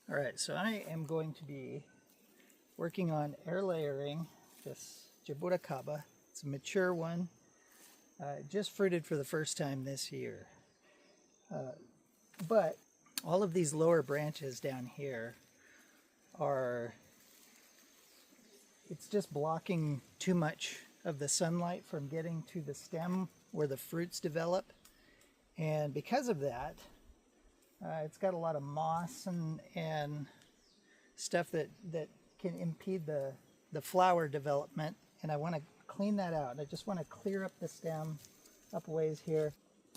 All right, so I am going to be working on air layering this Jabuticaba. It's a mature one, just fruited for the first time this year. But all of these lower branches down here it's just blocking too much of the sunlight from getting to the stem where the fruits develop. And because of that, it's got a lot of moss and stuff that can impede the flower development, and I want to clean that out. I just want to clear up the stem up a ways here.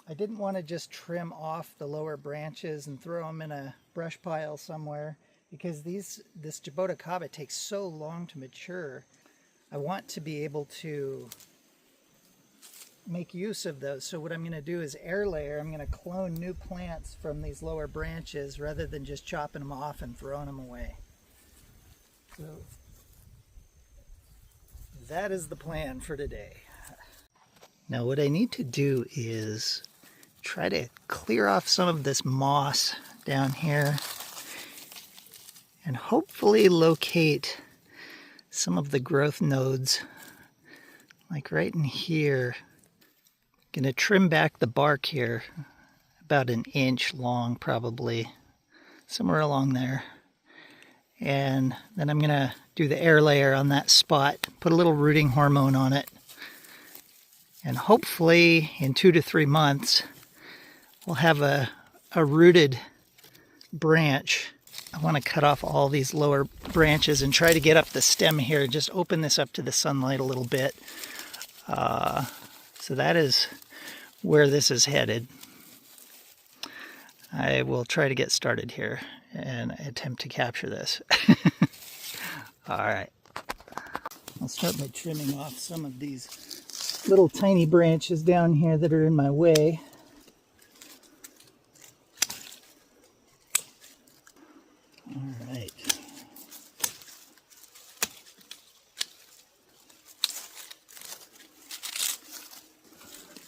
I didn't want to just trim off the lower branches and throw them in a brush pile somewhere, because this Jabuticaba takes so long to mature. I want to be able to make use of those. So what I'm going to do is air layer. I'm going to clone new plants from these lower branches rather than just chopping them off and throwing them away. So that is the plan for today. Now what I need to do is try to clear off some of this moss down here and hopefully locate some of the growth nodes, like right in here. I'm going to trim back the bark here about an inch long, probably somewhere along there. And then I'm going to do the air layer on that spot, put a little rooting hormone on it. And hopefully in 2 to 3 months, we'll have a rooted branch. I want to cut off all these lower branches and try to get up the stem here. Just open this up to the sunlight a little bit. So that is where this is headed. I will try to get started here and attempt to capture this. All right. I'll start by trimming off some of these little tiny branches down here that are in my way. All right.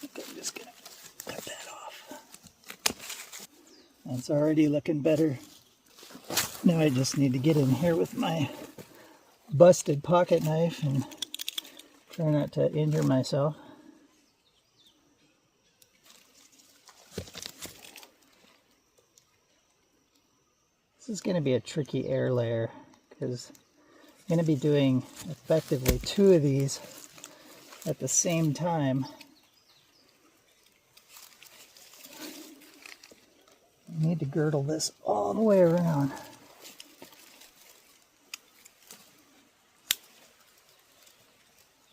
I'm just gonna cut that off. That's already looking better. Now I just need to get in here with my busted pocket knife and try not to injure myself. This is going to be a tricky air layer because I'm going to be doing effectively 2 of these at the same time. I need to girdle this all the way around.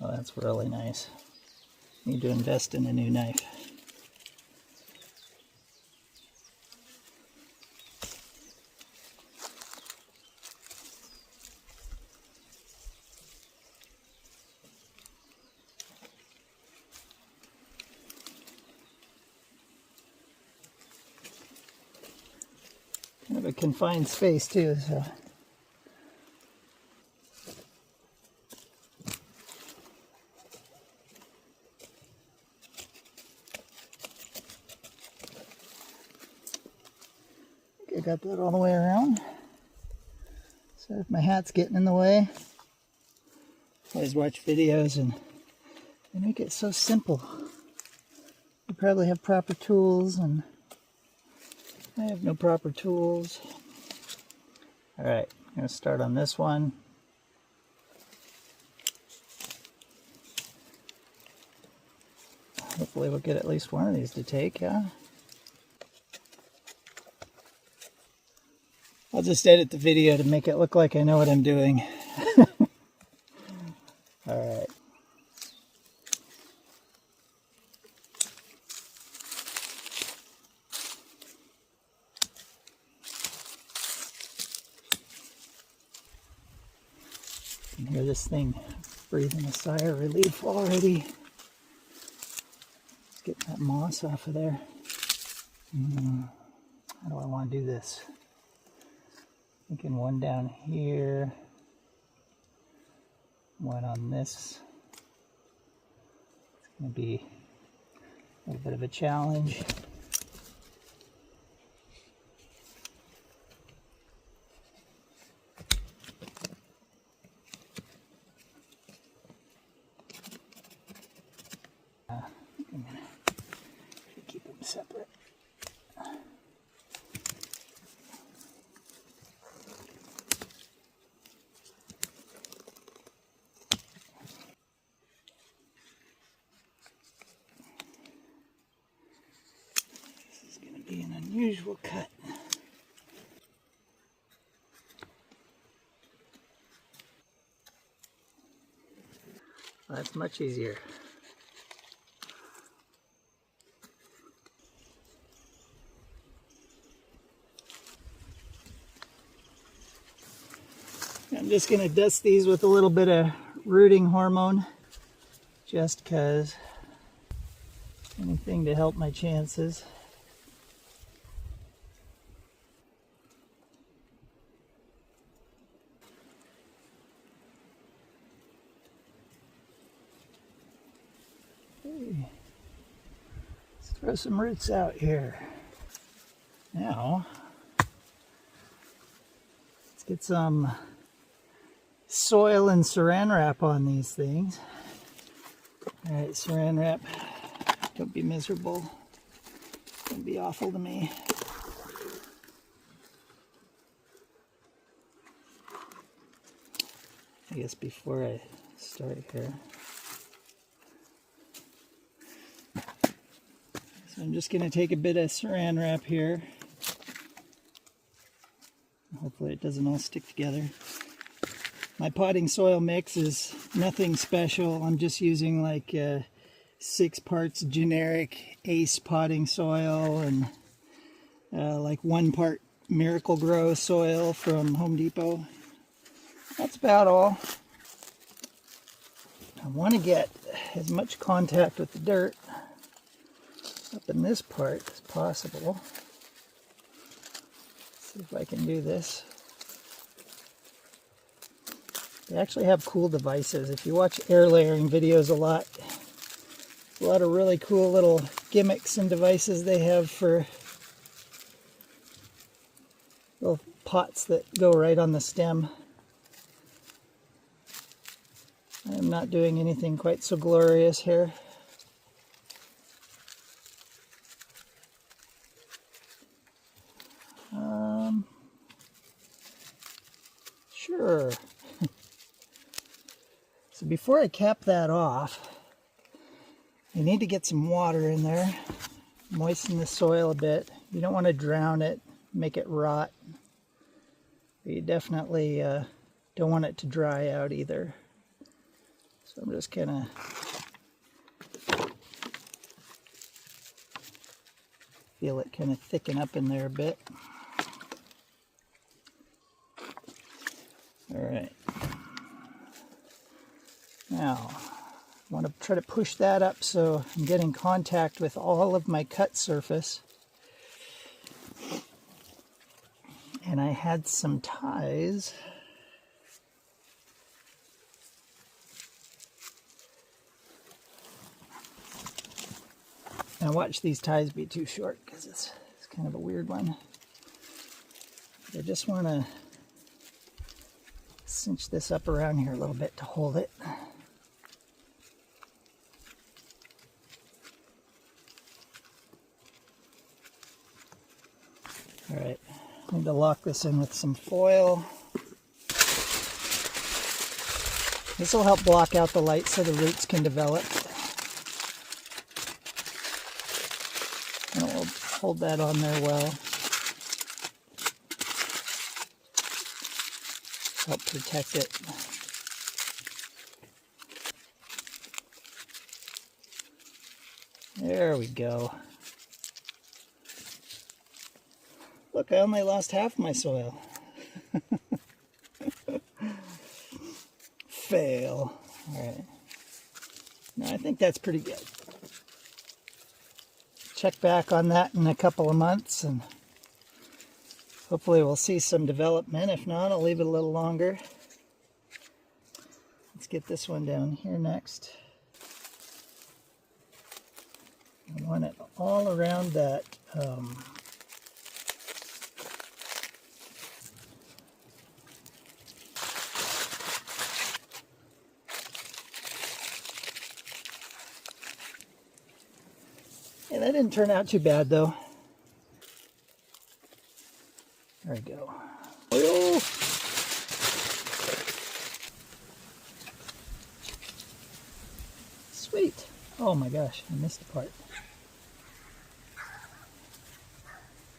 Oh, that's really nice. Need to invest in a new knife. Kind of a confined space too, so. I got that all the way around. So if my hat's getting in the way, I always watch videos and they make it so simple. You probably have proper tools and I have no proper tools. All right, I'm going to start on this one. Hopefully we'll get at least one of these to take, yeah? I'll just edit the video to make it look like I know what I'm doing. All right. You can hear this thing breathing a sigh of relief already. Let's get that moss off of there. How do I want to do this? Thinking one down here, one on this. It's going to be a little bit of a challenge. usual cut. That's much easier. I'm just going to dust these with a little bit of rooting hormone, just because anything to help my chances. Okay. Let's throw some roots out here. Now, let's get some soil and saran wrap on these things. All right, saran wrap, don't be miserable. Don't be awful to me. I guess before I start here. So I'm just going to take a bit of saran wrap here. Hopefully it doesn't all stick together. My potting soil mix is nothing special. I'm just using like 6 parts generic Ace potting soil and like 1 part Miracle Grow soil from Home Depot. That's about all. I want to get as much contact with the dirt up in this part as possible. See if I can do this. They actually have cool devices. If you watch air layering videos a lot of really cool little gimmicks and devices they have for little pots that go right on the stem. I'm not doing anything quite so glorious here. Sure. So before I cap that off, you need to get some water in there, moisten the soil a bit. You don't want to drown it, make it rot. But you definitely don't want it to dry out either. So I'm just kind of feel it kind of thicken up in there a bit. All right. Now, I want to try to push that up so I'm getting contact with all of my cut surface. And I had some ties. Now watch these ties be too short because it's kind of a weird one. But I just want to cinch this up around here a little bit to hold it. All right, I need to lock this in with some foil. This will help block out the light so the roots can develop. And it will hold that on there well. Help protect it. There we go. Look, I only lost half my soil. Fail. All right. Now I think that's pretty good. Check back on that in a couple of months and hopefully we'll see some development. If not, I'll leave it a little longer. Let's get this one down here next. I want it all around that yeah, that didn't turn out too bad though. There we go. Oil. Sweet. Oh my gosh, I missed a part.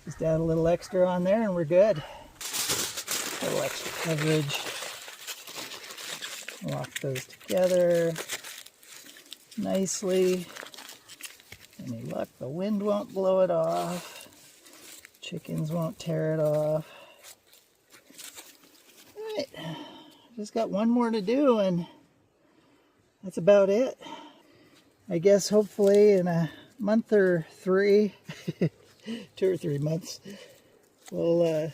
Just add a little extra on there and we're good. A little extra coverage. Lock those together nicely. Any luck, the wind won't blow it off. Chickens won't tear it off. Alright, just got one more to do and that's about it. I guess hopefully in a month or 3, 2 or 3 months, we'll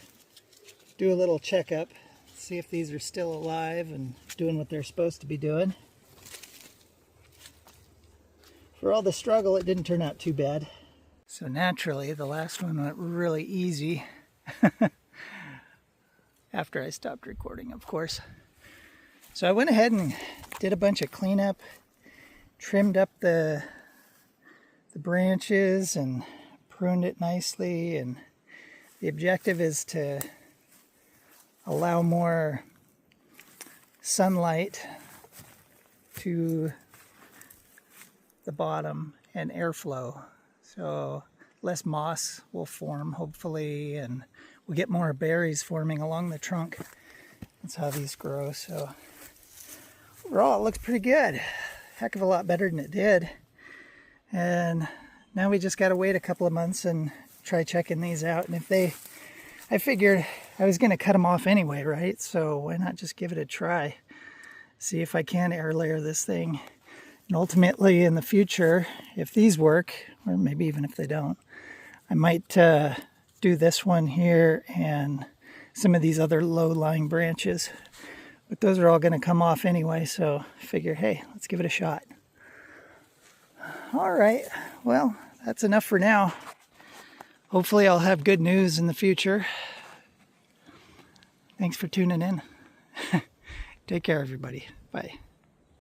do a little checkup, see if these are still alive and doing what they're supposed to be doing. For all the struggle, it didn't turn out too bad. So naturally, the last one went really easy. After I stopped recording, of course. So I went ahead and did a bunch of cleanup, trimmed up the branches and pruned it nicely. And the objective is to allow more sunlight to the bottom and airflow, so less moss will form hopefully, and we'll get more berries forming along the trunk. That's how these grow. So overall it looks pretty good, heck of a lot better than it did. And now we just got to wait a couple of months and try checking these out. And if I figured I was going to cut them off anyway, right? So why not just give it a try, see if I can air layer this thing. And ultimately in the future, if these work, or maybe even if they don't, I might do this one here and some of these other low-lying branches. But those are all going to come off anyway, so I figure, hey, let's give it a shot. All right, well, that's enough for now. Hopefully I'll have good news in the future. Thanks for tuning in. Take care, everybody. Bye.